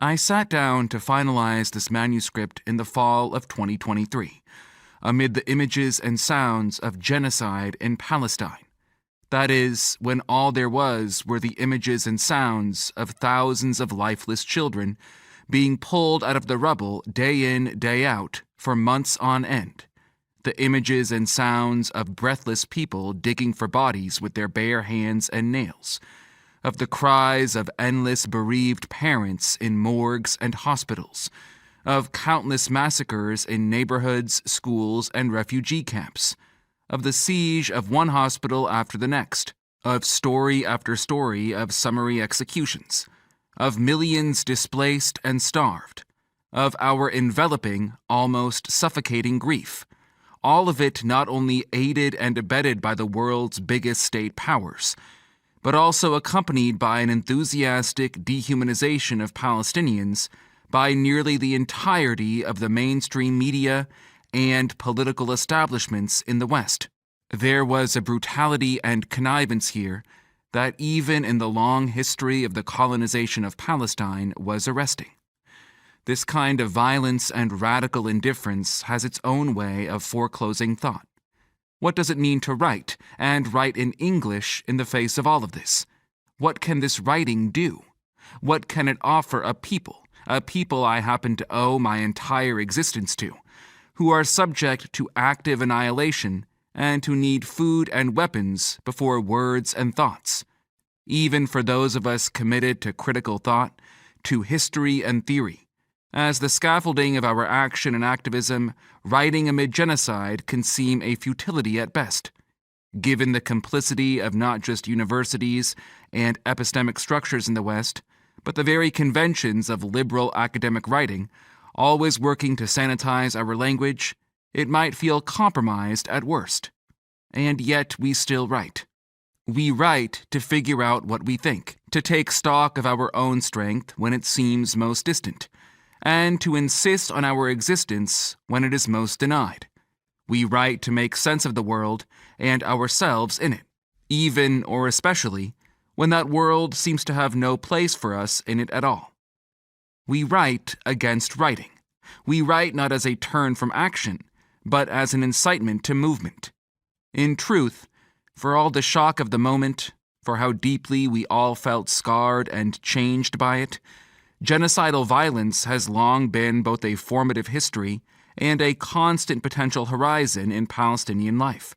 I sat down to finalize this manuscript in the fall of 2023, amid the images and sounds of genocide in Palestine. That is, when all there was were the images and sounds of thousands of lifeless children being pulled out of the rubble day in, day out, for months on end. The images and sounds of breathless people digging for bodies with their bare hands and nails, of the cries of endless bereaved parents in morgues and hospitals, of countless massacres in neighborhoods, schools, and refugee camps, of the siege of one hospital after the next, of story after story of summary executions, of millions displaced and starved, of our enveloping, almost suffocating grief, all of it not only aided and abetted by the world's biggest state powers, but also accompanied by an enthusiastic dehumanization of Palestinians by nearly the entirety of the mainstream media and political establishments in the West. There was a brutality and connivance here that even in the long history of the colonization of Palestine was arresting. This kind of violence and radical indifference has its own way of foreclosing thought. What does it mean to write, and write in English in the face of all of this? What can this writing do? What can it offer a people I happen to owe my entire existence to, who are subject to active annihilation and who need food and weapons before words and thoughts? Even for those of us committed to critical thought, to history and theory, as the scaffolding of our action and activism, writing amid genocide can seem a futility at best, given the complicity of not just universities and epistemic structures in the West, but the very conventions of liberal academic writing, always working to sanitize our language. It might feel compromised at worst. And yet we still write. We write to figure out what we think, to take stock of our own strength when it seems most distant, and to insist on our existence when it is most denied. We write to make sense of the world and ourselves in it, even or especially when that world seems to have no place for us in it at all. We write against writing. We write not as a turn from action, but as an incitement to movement. In truth, for all the shock of the moment, for how deeply we all felt scarred and changed by it, genocidal violence has long been both a formative history and a constant potential horizon in Palestinian life,